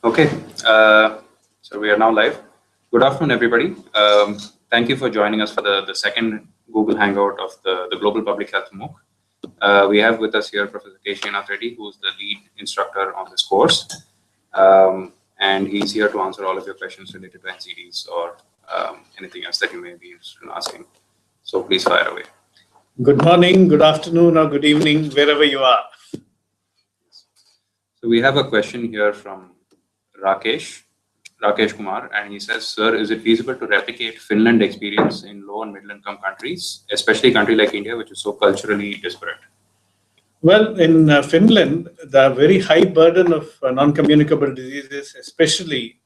Okay, so we are now live. Good afternoon, everybody. Thank you for joining us for the second Google Hangout of the Global Public Health MOOC. We have with us here Professor Srinath Reddy, who's the lead instructor on this course. And he's here to answer all of your questions related to NCDs or anything else that you may be interested in asking. So please fire away. Good morning, good afternoon, or good evening, wherever you are. So we have a question here from Rakesh Kumar, and he says, "Sir, is it feasible to replicate Finland experience in low and middle income countries, especially a country like India, which is so culturally disparate?" Well, in Finland, the very high burden of non-communicable diseases, especially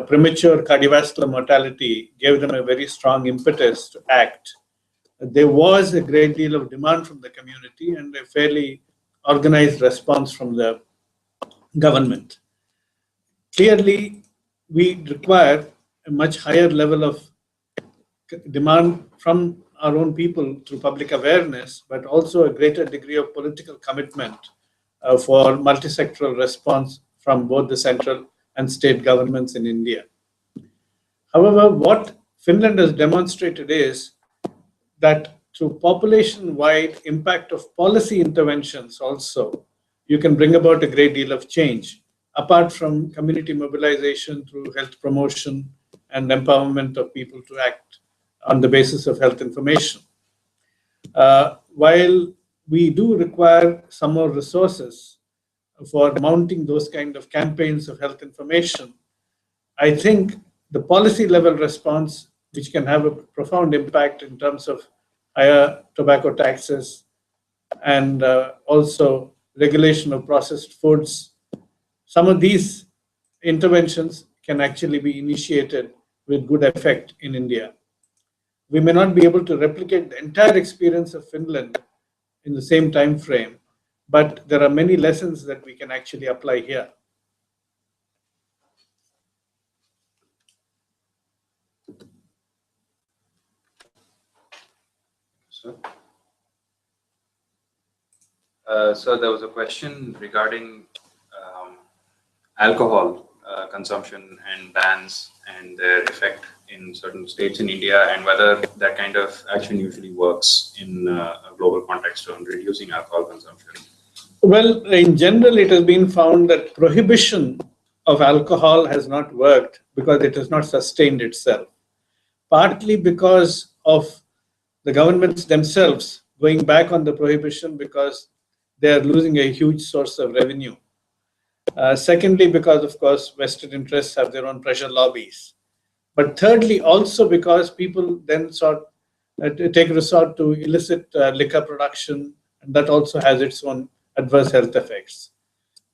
premature cardiovascular mortality, gave them a very strong impetus to act. There was a great deal of demand from the community and a fairly organized response from the government. Clearly, we require a much higher level of demand from our own people through public awareness, but also a greater degree of political commitment for multi-sectoral response from both the central and state governments in India. However, what Finland has demonstrated is that through population-wide impact of policy interventions also, you can bring about a great deal of change, apart from community mobilization through health promotion and empowerment of people to act on the basis of health information. While we do require some more resources for mounting those kind of campaigns of health information, I think the policy level response, which can have a profound impact in terms of higher tobacco taxes and also regulation of processed foods, some of these interventions can actually be initiated with good effect in India. We may not be able to replicate the entire experience of Finland in the same time frame, but there are many lessons that we can actually apply here. So there was a question regarding alcohol consumption and bans and their effect in certain states in India, and whether that kind of action usually works in a global context on reducing alcohol consumption. Well, in general, it has been found that prohibition of alcohol has not worked because it has not sustained itself, partly because of the governments themselves going back on the prohibition because they are losing a huge source of revenue. Secondly, because, of course, vested interests have their own pressure lobbies. But thirdly, also because people then take resort to illicit liquor production, and that also has its own adverse health effects.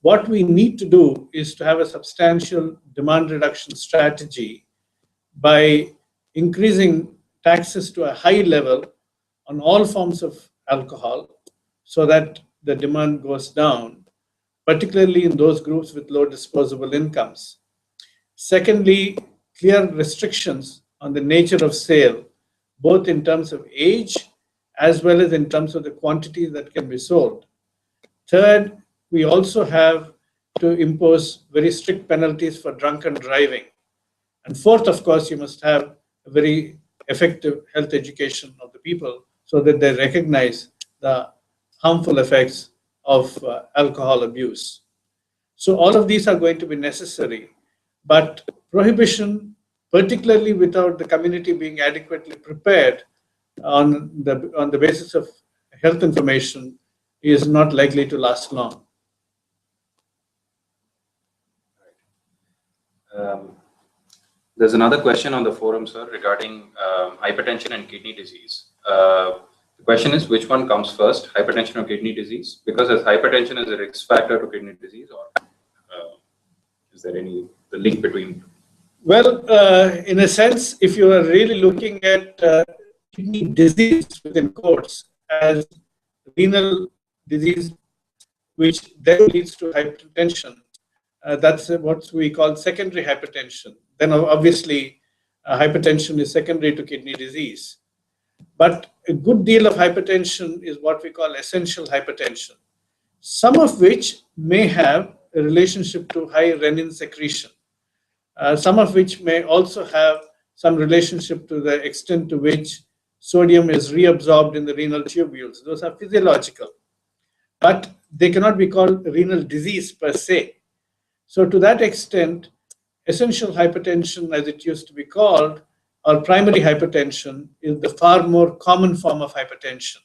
What we need to do is to have a substantial demand reduction strategy by increasing taxes to a high level on all forms of alcohol so that the demand goes down, particularly in those groups with low disposable incomes. Secondly, clear restrictions on the nature of sale, both in terms of age as well as in terms of the quantity that can be sold. Third, we also have to impose very strict penalties for drunken driving. And fourth, of course, you must have a very effective health education of the people so that they recognize the harmful effects of alcohol abuse. So all of these are going to be necessary, but prohibition, particularly without the community being adequately prepared on the basis of health information, is not likely to last long. There's another question on the forum, sir, regarding hypertension and kidney disease. The question is, which one comes first, hypertension or kidney disease? Because as hypertension is a risk factor to kidney disease, or is there the link between? Well, in a sense, if you are really looking at kidney disease within quotes as renal disease, which then leads to hypertension, that's what we call secondary hypertension. Then obviously, hypertension is secondary to kidney disease. But a good deal of hypertension is what we call essential hypertension, some of which may have a relationship to high renin secretion, some of which may also have some relationship to the extent to which sodium is reabsorbed in the renal tubules. Those are physiological, but they cannot be called renal disease per se. So to that extent, essential hypertension, as it used to be called, or primary hypertension, is the far more common form of hypertension.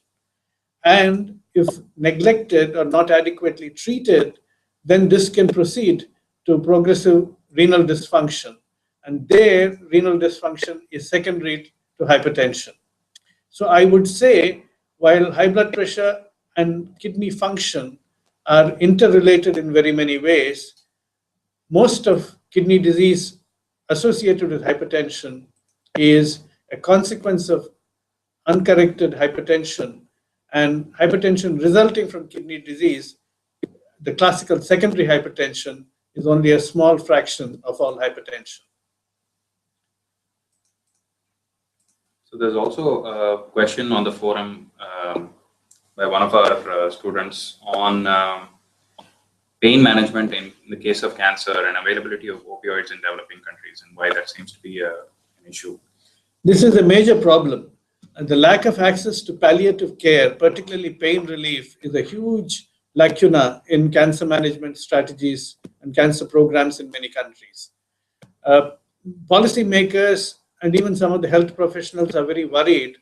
And if neglected or not adequately treated, then this can proceed to progressive renal dysfunction. And there, renal dysfunction is secondary to hypertension. So I would say, while high blood pressure and kidney function are interrelated in very many ways, most of kidney disease associated with hypertension is a consequence of uncorrected hypertension, and hypertension resulting from kidney disease, the classical secondary hypertension, is only a small fraction of all hypertension. So there's also a question on the forum by one of our students on pain management in the case of cancer and availability of opioids in developing countries, and why that seems to be an issue. This is a major problem. And the lack of access to palliative care, particularly pain relief, is a huge lacuna in cancer management strategies and cancer programs in many countries. Policymakers and even some of the health professionals are very worried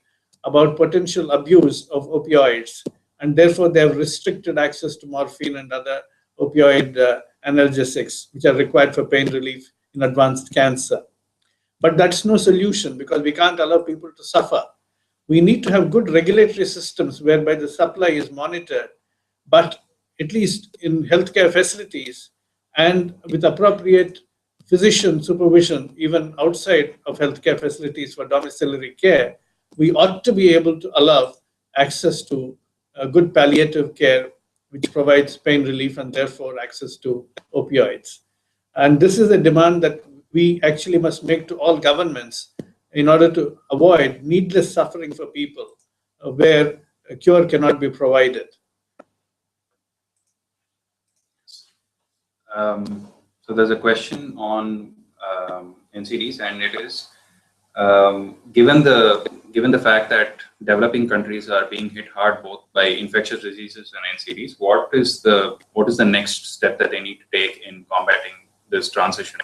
about potential abuse of opioids, and therefore they have restricted access to morphine and other opioid analgesics, which are required for pain relief in advanced cancer. But that's no solution, because we can't allow people to suffer. We need to have good regulatory systems whereby the supply is monitored, but at least in healthcare facilities and with appropriate physician supervision, even outside of healthcare facilities for domiciliary care, we ought to be able to allow access to good palliative care, which provides pain relief and therefore access to opioids. And this is a demand that we actually must make to all governments in order to avoid needless suffering for people where a cure cannot be provided. So there's a question on NCDs, and it is given the fact that developing countries are being hit hard both by infectious diseases and NCDs, what is the next step that they need to take in combating this transition?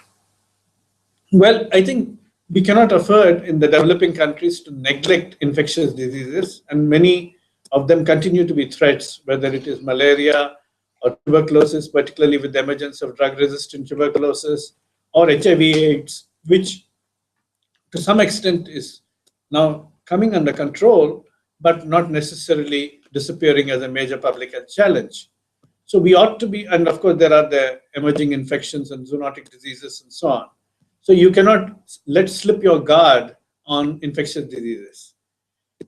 Well, I think we cannot afford in the developing countries to neglect infectious diseases, and many of them continue to be threats, whether it is malaria or tuberculosis, particularly with the emergence of drug-resistant tuberculosis, or HIV/AIDS, which to some extent is now coming under control, but not necessarily disappearing as a major public health challenge. So we ought to be, and of course there are the emerging infections and zoonotic diseases and so on. So you cannot let slip your guard on infectious diseases.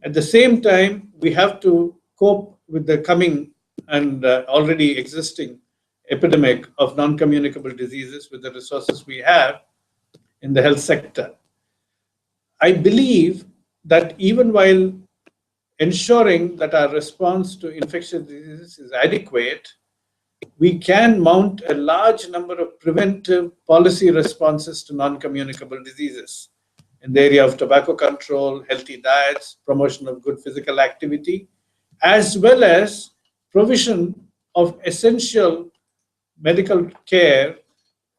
At the same time, we have to cope with the coming and already existing epidemic of non-communicable diseases with the resources we have in the health sector. I believe that even while ensuring that our response to infectious diseases is adequate, we can mount a large number of preventive policy responses to non-communicable diseases in the area of tobacco control, healthy diets, promotion of good physical activity, as well as provision of essential medical care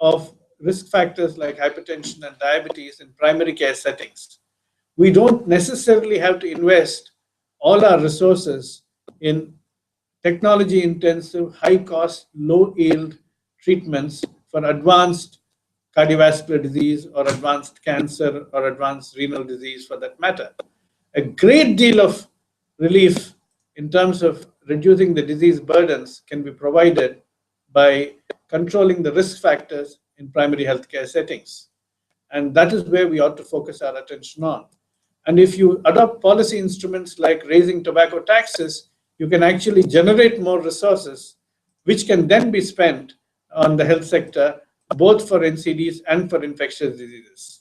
of risk factors like hypertension and diabetes in primary care settings. We don't necessarily have to invest all our resources in technology-intensive, high-cost, low-yield treatments for advanced cardiovascular disease or advanced cancer or advanced renal disease for that matter. A great deal of relief in terms of reducing the disease burdens can be provided by controlling the risk factors in primary healthcare settings. And that is where we ought to focus our attention on. And if you adopt policy instruments like raising tobacco taxes, you can actually generate more resources, which can then be spent on the health sector, both for NCDs and for infectious diseases.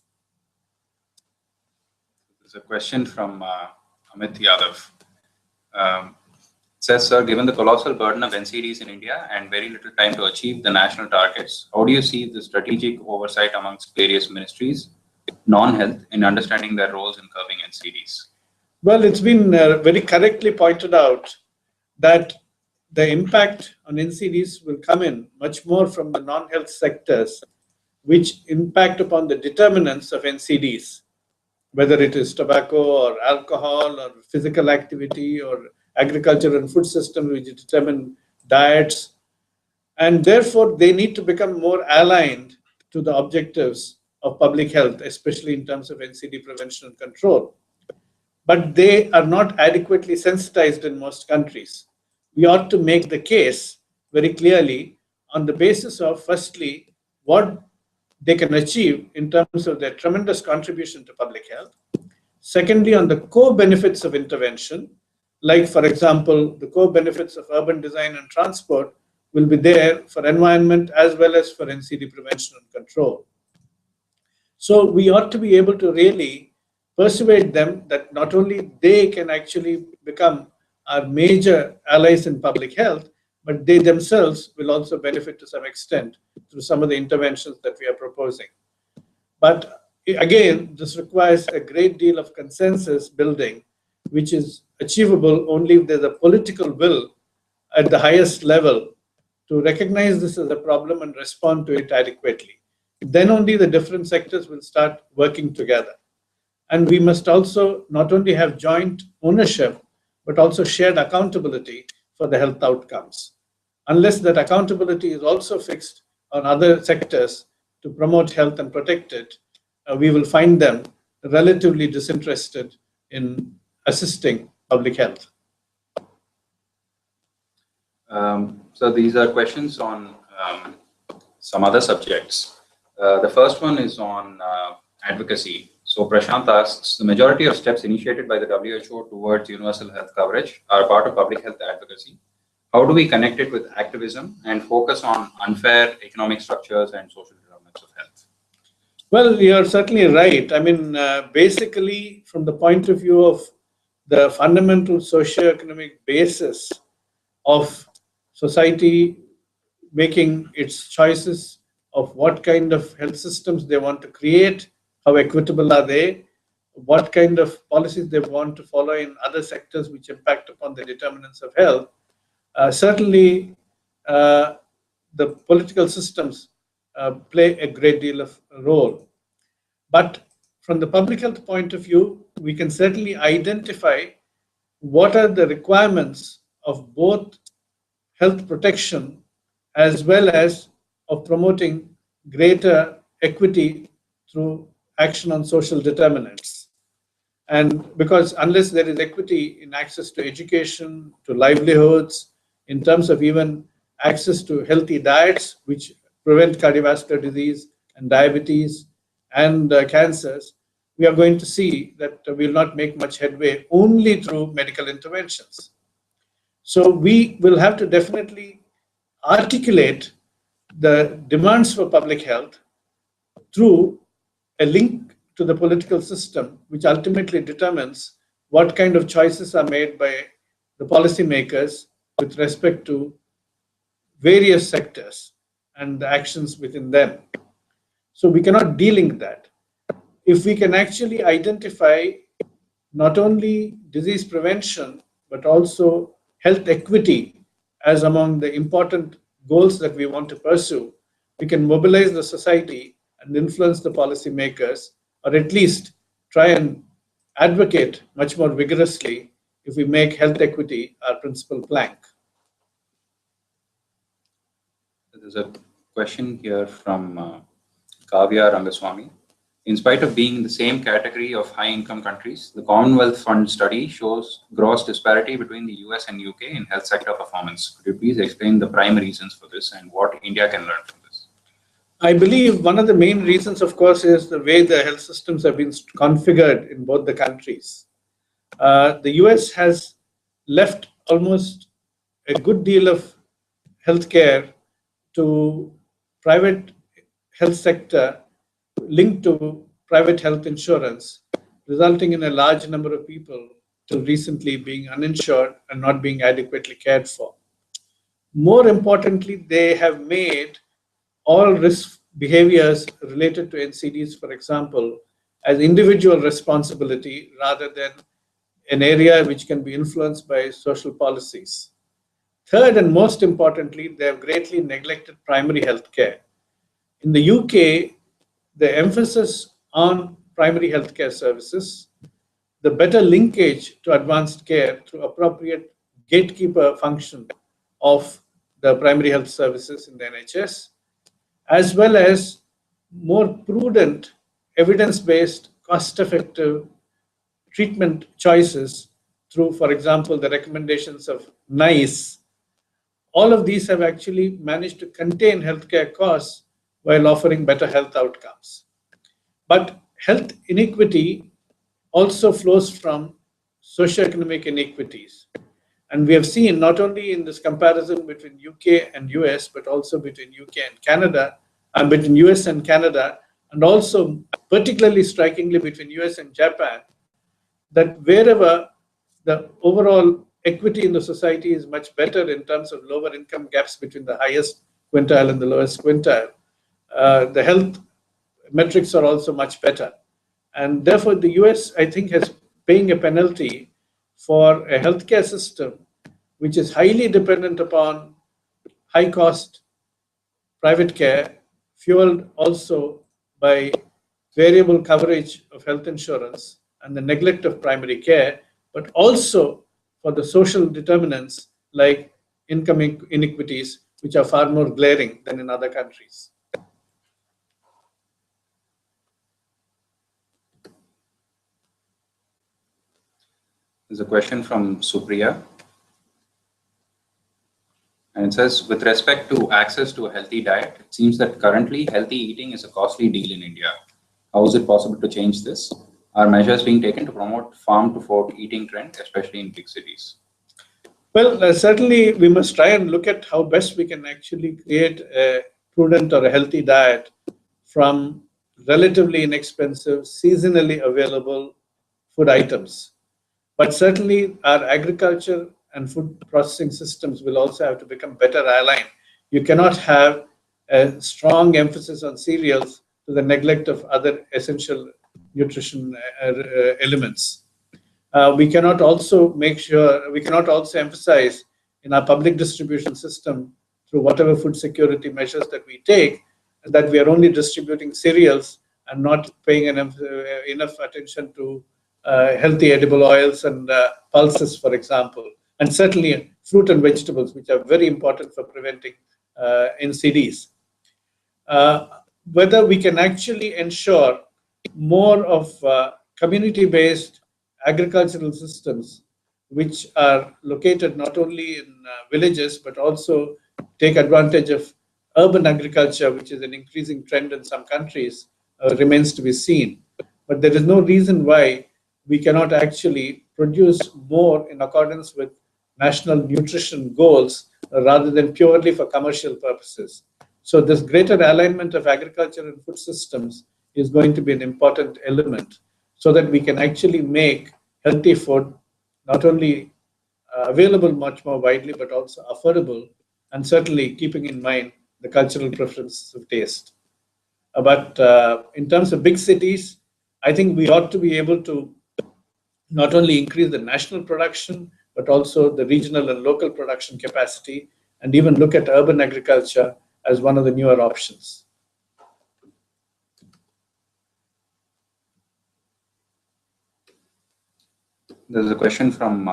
There's a question from Amit Yadav. says, sir, given the colossal burden of NCDs in India and very little time to achieve the national targets, how do you see the strategic oversight amongst various ministries, non-health, in understanding their roles in curbing NCDs? Well, it's been very correctly pointed out that the impact on NCDs will come in much more from the non-health sectors, which impact upon the determinants of NCDs, whether it is tobacco or alcohol or physical activity or agriculture and food system, which determine diets. And therefore, they need to become more aligned to the objectives of public health, especially in terms of NCD prevention and control. But they are not adequately sensitized in most countries. We ought to make the case very clearly on the basis of, firstly, what they can achieve in terms of their tremendous contribution to public health. Secondly, on the core benefits of intervention, like, for example, the core benefits of urban design and transport will be there for environment as well as for NCD prevention and control. So we ought to be able to really persuade them that not only they can actually become our major allies in public health, but they themselves will also benefit to some extent through some of the interventions that we are proposing. But again, this requires a great deal of consensus building, which is achievable only if there's a political will at the highest level to recognize this as a problem and respond to it adequately. Then only the different sectors will start working together. And we must also not only have joint ownership, but also shared accountability for the health outcomes. Unless that accountability is also fixed on other sectors to promote health and protect it, we will find them relatively disinterested in assisting public health. So these are questions on some other subjects. The first one is on advocacy. So Prashant asks, the majority of steps initiated by the WHO towards universal health coverage are part of public health advocacy. How do we connect it with activism and focus on unfair economic structures and social determinants of health? Well, you're certainly right. I mean, basically, from the point of view of the fundamental socioeconomic basis of society making its choices of what kind of health systems they want to create, how equitable are they, what kind of policies they want to follow in other sectors which impact upon the determinants of health. Certainly, the political systems play a great deal of role. But from the public health point of view, we can certainly identify what are the requirements of both health protection as well as of promoting greater equity through action on social determinants. And because unless there is equity in access to education, to livelihoods, in terms of even access to healthy diets, which prevent cardiovascular disease and diabetes and cancers, we are going to see that we will not make much headway only through medical interventions. So we will have to definitely articulate the demands for public health through a link to the political system, which ultimately determines what kind of choices are made by the policymakers with respect to various sectors and the actions within them. So we cannot de-link that. If we can actually identify not only disease prevention, but also health equity as among the important goals that we want to pursue, we can mobilize the society and influence the policymakers, or at least try and advocate much more vigorously if we make health equity our principal plank. There's a question here from Kavya Rangaswamy. In spite of being in the same category of high-income countries, the Commonwealth Fund study shows gross disparity between the US and UK in health sector performance. Could you please explain the primary reasons for this and what India can learn from this? I believe one of the main reasons, of course, is the way the health systems have been configured in both the countries. The US has left almost a good deal of healthcare to private health sector linked to private health insurance, resulting in a large number of people till recently being uninsured and not being adequately cared for. More importantly, they have made all risk behaviors related to NCDs, for example, as individual responsibility rather than an area which can be influenced by social policies. Third, and most importantly, they have greatly neglected primary health care. In the UK, the emphasis on primary healthcare services, the better linkage to advanced care through appropriate gatekeeper function of the primary health services in the NHS, as well as more prudent, evidence-based, cost-effective treatment choices through, for example, the recommendations of NICE. All of these have actually managed to contain healthcare costs while offering better health outcomes. But health inequity also flows from socioeconomic inequities. And we have seen not only in this comparison between UK and US, but also between UK and Canada, and between US and Canada, and also particularly strikingly between US and Japan, that wherever the overall equity in the society is much better in terms of lower income gaps between the highest quintile and the lowest quintile, the health metrics are also much better. And therefore, the US, I think, has paying a penalty for a healthcare system which is highly dependent upon high cost private care, fueled also by variable coverage of health insurance and the neglect of primary care, but also for the social determinants like income inequities, which are far more glaring than in other countries. There's a question from Supriya. And it says, with respect to access to a healthy diet, it seems that currently healthy eating is a costly deal in India. How is it possible to change this? Are measures being taken to promote farm to fork eating trend, especially in big cities? Well, certainly we must try and look at how best we can actually create a prudent or a healthy diet from relatively inexpensive, seasonally available food items. But certainly our agriculture and food processing systems will also have to become better aligned. You cannot have a strong emphasis on cereals to the neglect of other essential nutrition elements. We cannot also emphasize in our public distribution system through whatever food security measures that we take, that we are only distributing cereals and not paying enough attention to healthy edible oils and pulses, for example, and certainly fruit and vegetables, which are very important for preventing NCDs. Whether we can actually ensure more of community-based agricultural systems, which are located not only in villages, but also take advantage of urban agriculture, which is an increasing trend in some countries, remains to be seen. But there is no reason why we cannot actually produce more in accordance with national nutrition goals rather than purely for commercial purposes. So this greater alignment of agriculture and food systems is going to be an important element so that we can actually make healthy food not only available much more widely, but also affordable, and certainly keeping in mind the cultural preferences of taste. But in terms of big cities, I think we ought to be able to not only increase the national production, but also the regional and local production capacity, and even look at urban agriculture as one of the newer options. There's a question from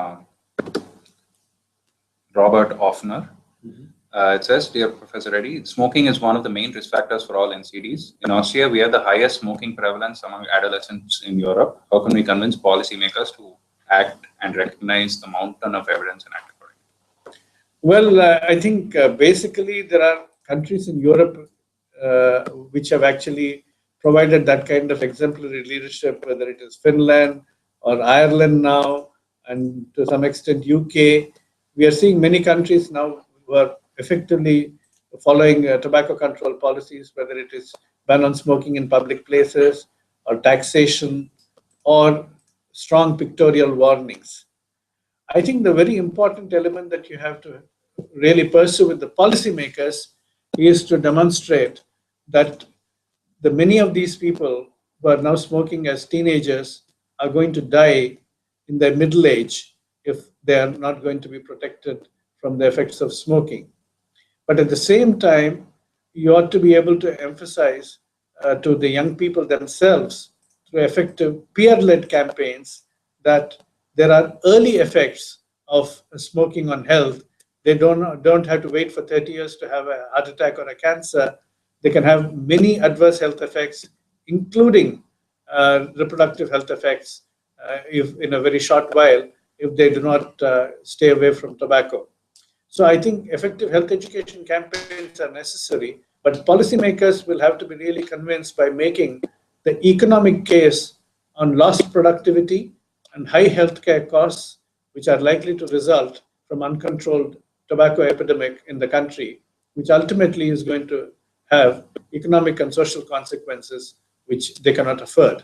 Robert Offner. It says, dear Professor Reddy, smoking is one of the main risk factors for all NCDs. In Austria, we have the highest smoking prevalence among adolescents in Europe. How can we convince policymakers to act and recognize the mountain of evidence and act accordingly? Well, I think basically there are countries in Europe which have actually provided that kind of exemplary leadership, whether it is Finland or Ireland now, and to some extent UK. We are seeing many countries now who are effectively following tobacco control policies, whether it is ban on smoking in public places or taxation or strong pictorial warnings. I think the very important element that you have to really pursue with the policymakers is to demonstrate that the many of these people who are now smoking as teenagers are going to die in their middle age if they are not going to be protected from the effects of smoking. But at the same time, you ought to be able to emphasize to the young people themselves through effective peer-led campaigns that there are early effects of smoking on health. They don't have to wait for 30 years to have a heart attack or a cancer. They can have many adverse health effects, including reproductive health effects, if in a very short while, if they do not stay away from tobacco. So I think effective health education campaigns are necessary, but policymakers will have to be really convinced by making the economic case on lost productivity and high healthcare costs, which are likely to result from uncontrolled tobacco epidemic in the country, which ultimately is going to have economic and social consequences which they cannot afford.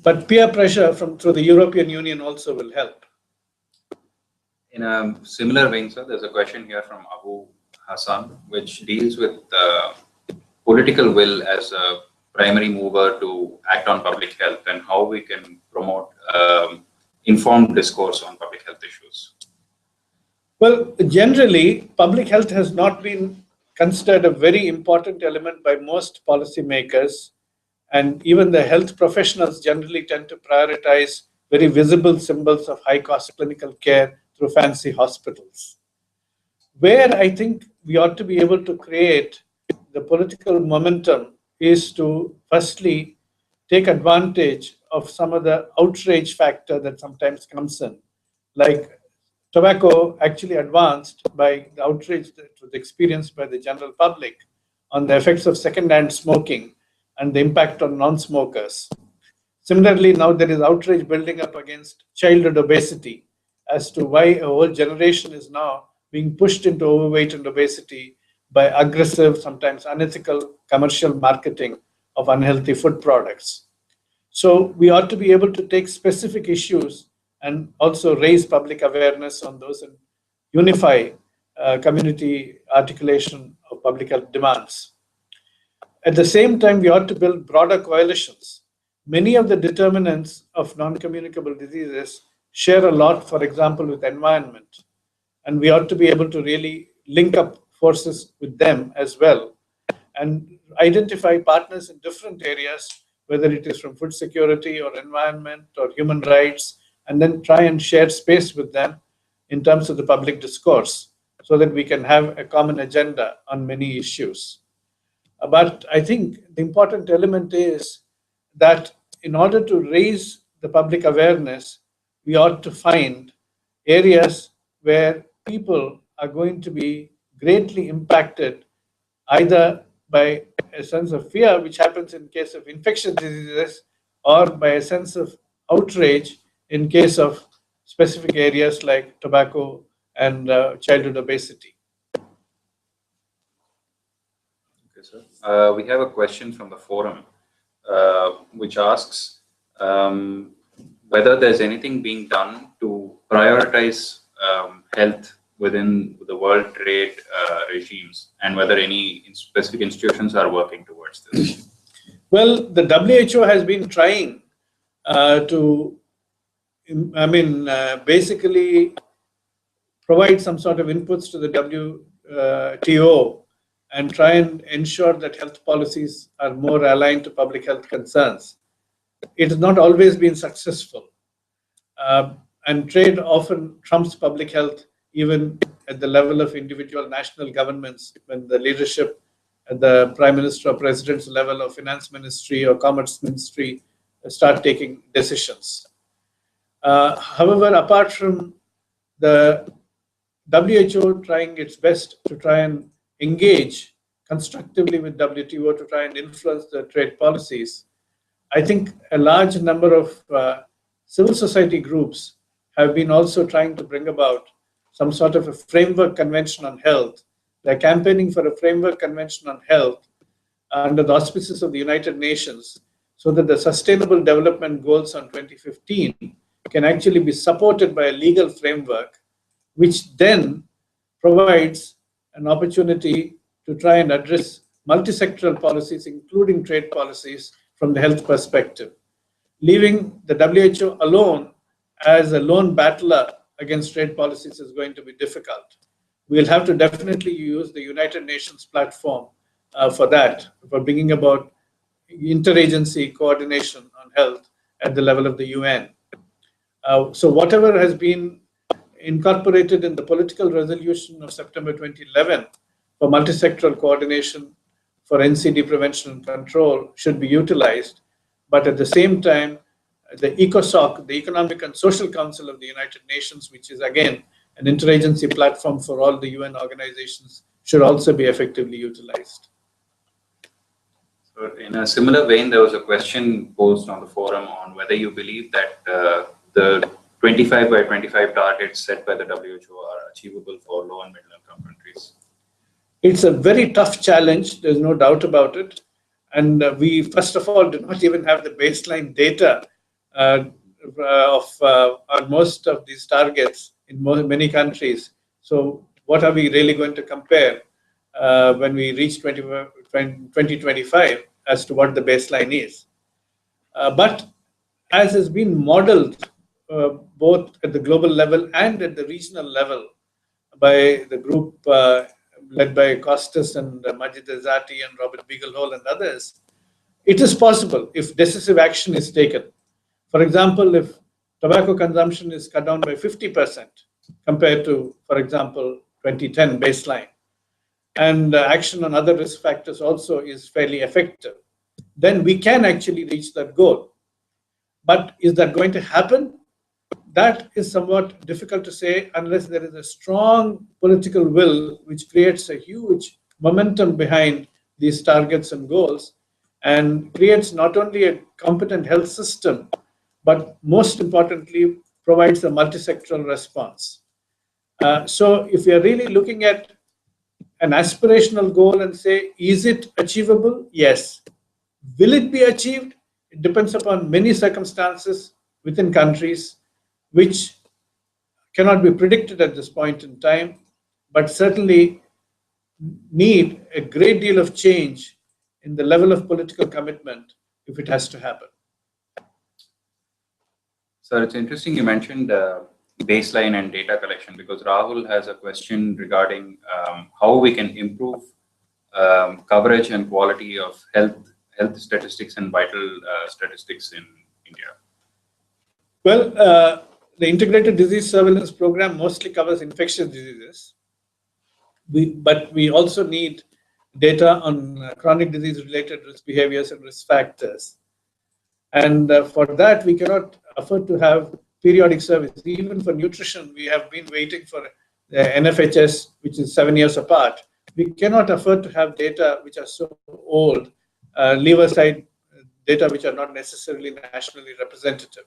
But peer pressure through the European Union also will help. In a similar vein, sir, there's a question here from Abu Hassan, which deals with political will as a primary mover to act on public health and how we can promote informed discourse on public health issues. Well, generally, public health has not been considered a very important element by most policymakers, and even the health professionals generally tend to prioritize very visible symbols of high-cost clinical care through fancy hospitals. Where I think we ought to be able to create the political momentum is to firstly take advantage of some of the outrage factor that sometimes comes in. Like tobacco actually advanced by the outrage that was experienced by the general public on the effects of second-hand smoking and the impact on non-smokers. Similarly, now there is outrage building up against childhood obesity as to why a whole generation is now being pushed into overweight and obesity by aggressive, sometimes unethical commercial marketing of unhealthy food products. So we ought to be able to take specific issues and also raise public awareness on those and unify community articulation of public health demands. At the same time, we ought to build broader coalitions. Many of the determinants of non-communicable diseases share a lot, for example, with environment. And we ought to be able to really link up forces with them as well and identify partners in different areas, whether it is from food security or environment or human rights, and then try and share space with them in terms of the public discourse so that we can have a common agenda on many issues. But I think the important element is that in order to raise the public awareness, we ought to find areas where people are going to be greatly impacted either by a sense of fear, which happens in case of infectious diseases, or by a sense of outrage in case of specific areas like tobacco and childhood obesity. Okay, sir. We have a question from the forum, which asks whether there's anything being done to prioritize health within the world trade regimes, and whether any specific institutions are working towards this. Well, the WHO has been trying basically provide some sort of inputs to the WTO and try and ensure that health policies are more aligned to public health concerns. It has not always been successful. And trade often trumps public health, even at the level of individual national governments, when the leadership at the Prime Minister or President's level or Finance Ministry or Commerce Ministry start taking decisions. However, apart from the WHO trying its best to try and engage constructively with WTO to try and influence the trade policies, I think a large number of civil society groups have been also trying to bring about some sort of a framework convention on health. They're campaigning for a framework convention on health under the auspices of the United Nations so that the Sustainable Development Goals on 2015 can actually be supported by a legal framework, which then provides an opportunity to try and address multi-sectoral policies, including trade policies, from the health perspective. Leaving the WHO alone as a lone battler against trade policies is going to be difficult. We'll have to definitely use the United Nations platform for that, for bringing about interagency coordination on health at the level of the UN. So whatever has been incorporated in the political resolution of September 2011 for multi-sectoral coordination for NCD prevention and control should be utilized. But at the same time, the ECOSOC, the Economic and Social Council of the United Nations, which is again an interagency platform for all the UN organizations, should also be effectively utilized. So in a similar vein, there was a question posed on the forum on whether you believe that the 25 by 25 targets set by the WHO are achievable for low and middle income countries. It's a very tough challenge, there's no doubt about it. And we, first of all, do not even have the baseline data on most of these targets in many countries. So what are we really going to compare when we reach 2025 as to what the baseline is? But as has been modeled both at the global level and at the regional level by the group led by Costas and Majid Ezati and Robert Beaglehole and others, it is possible if decisive action is taken. For example, if tobacco consumption is cut down by 50% compared to, for example, 2010 baseline, and action on other risk factors also is fairly effective, then we can actually reach that goal. But is that going to happen? That is somewhat difficult to say unless there is a strong political will which creates a huge momentum behind these targets and goals and creates not only a competent health system, but most importantly, provides a multi-sectoral response. So if we are really looking at an aspirational goal and say, is it achievable? Yes. Will it be achieved? It depends upon many circumstances within countries, which cannot be predicted at this point in time, but certainly need a great deal of change in the level of political commitment if it has to happen. So it's interesting you mentioned baseline and data collection, because Rahul has a question regarding how we can improve coverage and quality of health statistics and vital statistics in India. Well, the Integrated Disease Surveillance Program mostly covers infectious diseases, but we also need data on chronic disease-related risk behaviors and risk factors. And for that, we cannot afford to have periodic surveys. Even for nutrition, we have been waiting for the NFHS, which is 7 years apart. We cannot afford to have data which are so old, leave aside data which are not necessarily nationally representative.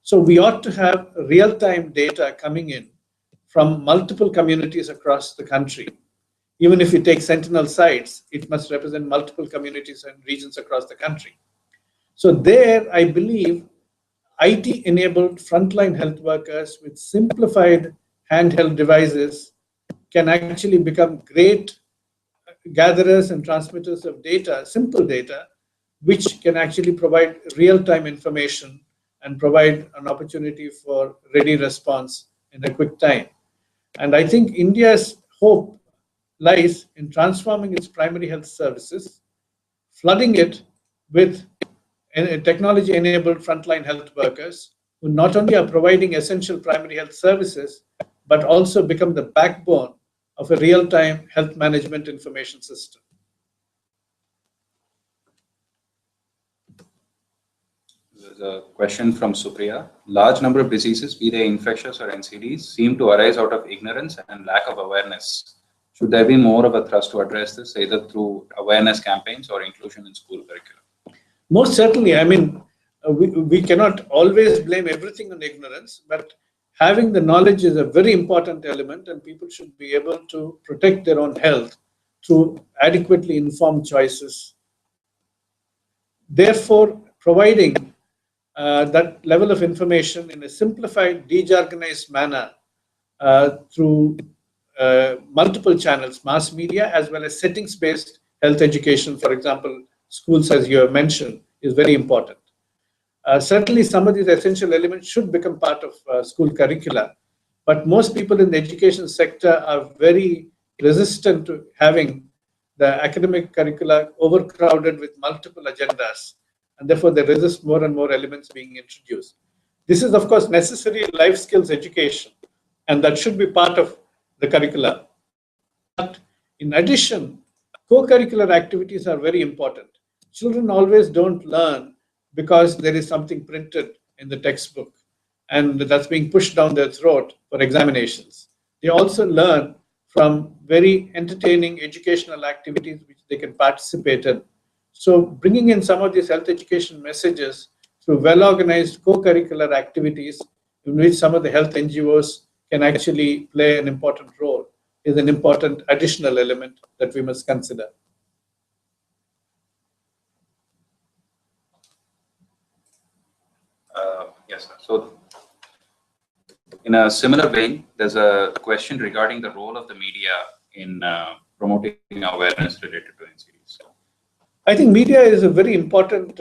So we ought to have real-time data coming in from multiple communities across the country. Even if you take sentinel sites, it must represent multiple communities and regions across the country. So there, I believe, IT-enabled frontline health workers with simplified handheld devices can actually become great gatherers and transmitters of data, simple data, which can actually provide real-time information and provide an opportunity for ready response in a quick time. And I think India's hope lies in transforming its primary health services, flooding it with technology-enabled frontline health workers who not only are providing essential primary health services, but also become the backbone of a real-time health management information system. There's a question from Supriya. Large number of diseases, be they infectious or NCDs, seem to arise out of ignorance and lack of awareness. Should there be more of a thrust to address this, either through awareness campaigns or inclusion in school curriculum? Most certainly. I mean, we cannot always blame everything on ignorance, but having the knowledge is a very important element, and people should be able to protect their own health through adequately informed choices. Therefore, providing that level of information in a simplified, dejargonized manner through multiple channels, mass media, as well as settings-based health education, for example, schools, as you have mentioned, is very important. Certainly, some of these essential elements should become part of school curricula, but most people in the education sector are very resistant to having the academic curricula overcrowded with multiple agendas, and therefore they resist more and more elements being introduced. This is, of course, necessary life skills education, and that should be part of the curricula. But in addition, co-curricular activities are very important. Children always don't learn because there is something printed in the textbook and that's being pushed down their throat for examinations. They also learn from very entertaining educational activities which they can participate in. So bringing in some of these health education messages through well-organized co-curricular activities in which some of the health NGOs can actually play an important role is an important additional element that we must consider. Yes, sir. So in a similar vein, there's a question regarding the role of the media in promoting awareness related to NCDs. I think media is a very important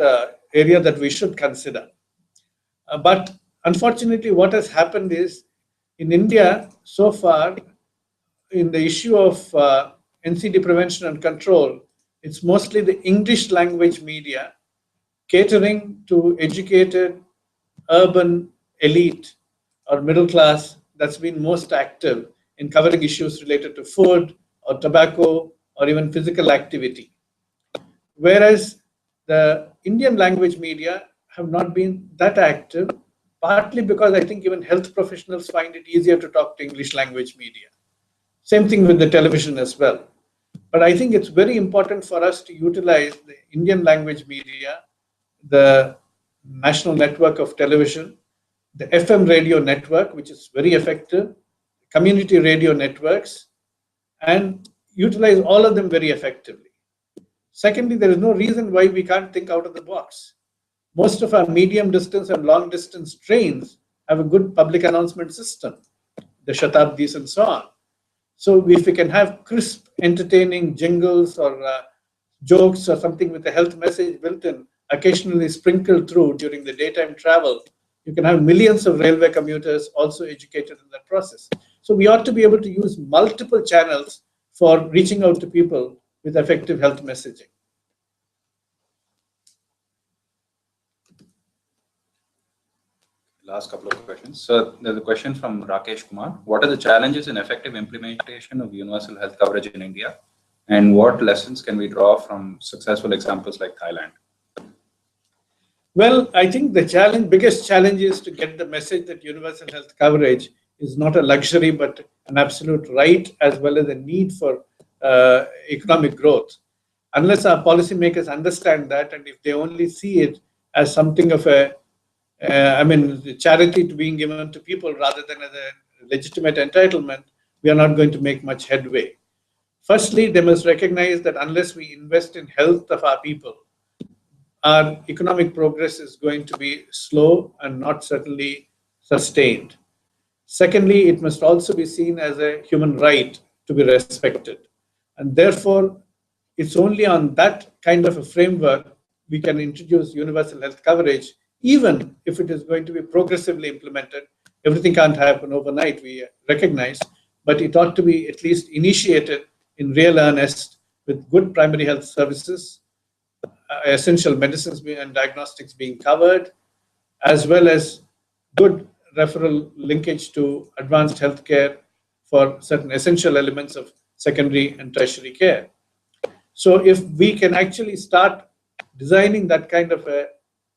area that we should consider. But unfortunately, what has happened is in India so far, in the issue of NCD prevention and control, it's mostly the English language media catering to educated urban elite or middle class that's been most active in covering issues related to food or tobacco or even physical activity. Whereas the Indian language media have not been that active, partly because I think even health professionals find it easier to talk to English language media. Same thing with the television as well. But I think it's very important for us to utilize the Indian language media, the national network of television, the FM radio network, which is very effective, community radio networks, and utilize all of them very effectively. Secondly, there is no reason why we can't think out of the box. Most of our medium distance and long distance trains have a good public announcement system, the Shatabdis and so on. So if we can have crisp, entertaining jingles or jokes or something with a health message built in, occasionally sprinkled through during the daytime travel, you can have millions of railway commuters also educated in that process. So we ought to be able to use multiple channels for reaching out to people with effective health messaging. Last couple of questions. So there's a question from Rakesh Kumar. What are the challenges in effective implementation of universal health coverage in India? And what lessons can we draw from successful examples like Thailand? Well, I think the biggest challenge is to get the message that universal health coverage is not a luxury, but an absolute right, as well as a need for economic growth. Unless our policymakers understand that, and if they only see it as something of a charity to being given to people rather than as a legitimate entitlement, we are not going to make much headway. Firstly, they must recognize that unless we invest in health of our people, our economic progress is going to be slow and not certainly sustained. Secondly, it must also be seen as a human right to be respected. And therefore, it's only on that kind of a framework we can introduce universal health coverage, even if it is going to be progressively implemented. Everything can't happen overnight, we recognize, but it ought to be at least initiated in real earnest with good primary health services, essential medicines and diagnostics being covered, as well as good referral linkage to advanced healthcare for certain essential elements of secondary and tertiary care. So if we can actually start designing that kind of a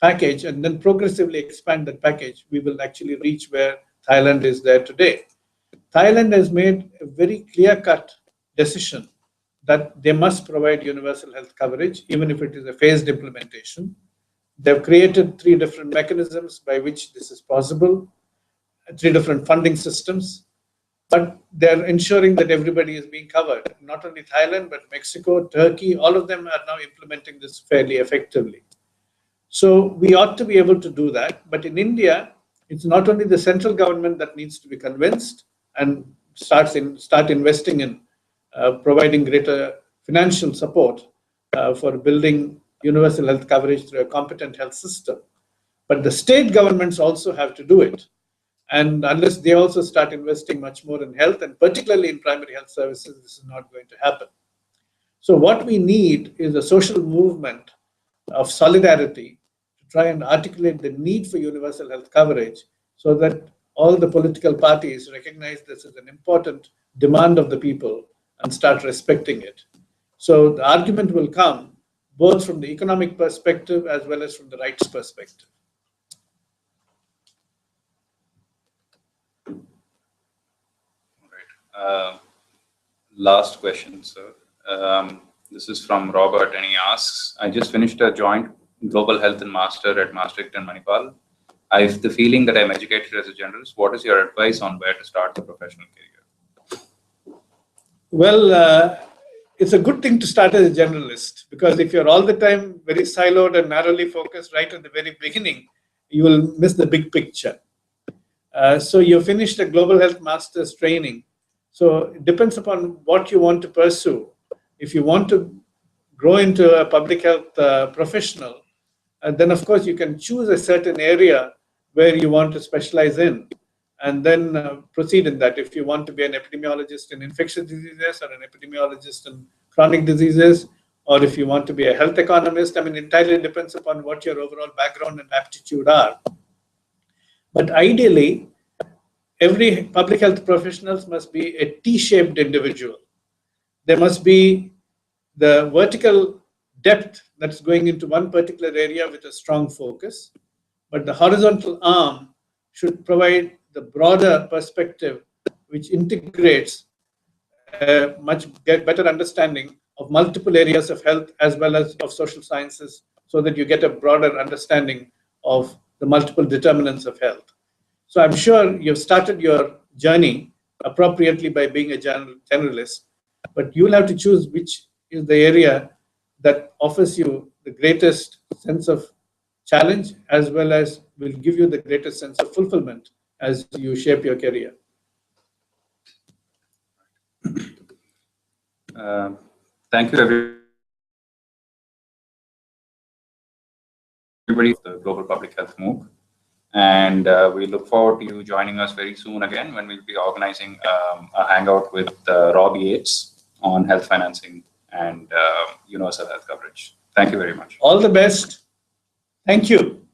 package and then progressively expand that package, we will actually reach where Thailand is there today. Thailand has made a very clear-cut decision that they must provide universal health coverage, even if it is a phased implementation. They've created 3 different mechanisms by which this is possible, 3 different funding systems, but they're ensuring that everybody is being covered. Not only Thailand, but Mexico, Turkey, all of them are now implementing this fairly effectively. So we ought to be able to do that. But in India, it's not only the central government that needs to be convinced and start investing in providing greater financial support for building universal health coverage through a competent health system. But the state governments also have to do it. And unless they also start investing much more in health, and particularly in primary health services, this is not going to happen. So what we need is a social movement of solidarity to try and articulate the need for universal health coverage so that all the political parties recognize this as an important demand of the people and start respecting it. So the argument will come both from the economic perspective as well as from the rights perspective. Last question, sir. This is from Robert, and he asks, I just finished a joint global health and master at Maastricht and Manipal. I have the feeling that I'm educated as a generalist. What is your advice on where to start the professional career? Well, it's a good thing to start as a generalist, because if you're all the time very siloed and narrowly focused right at the very beginning, you will miss the big picture. So you finished a global health master's training. So it depends upon what you want to pursue. If you want to grow into a public health professional, then of course you can choose a certain area where you want to specialize in, and then proceed in that. If you want to be an epidemiologist in infectious diseases or an epidemiologist in chronic diseases, or if you want to be a health economist, I mean, it entirely depends upon what your overall background and aptitude are. But ideally, every public health professional must be a T-shaped individual. There must be the vertical depth that's going into one particular area with a strong focus, but the horizontal arm should provide the broader perspective which integrates a much better understanding of multiple areas of health as well as of social sciences, so that you get a broader understanding of the multiple determinants of health. So I'm sure you've started your journey appropriately by being a generalist, but you'll have to choose which is the area that offers you the greatest sense of challenge as well as will give you the greatest sense of fulfillment as you shape your career. Thank you, everybody, for the Global Public Health MOOC. And we look forward to you joining us very soon again when we'll be organizing a hangout with Rob Yates on health financing and universal health coverage. Thank you very much. All the best. Thank you.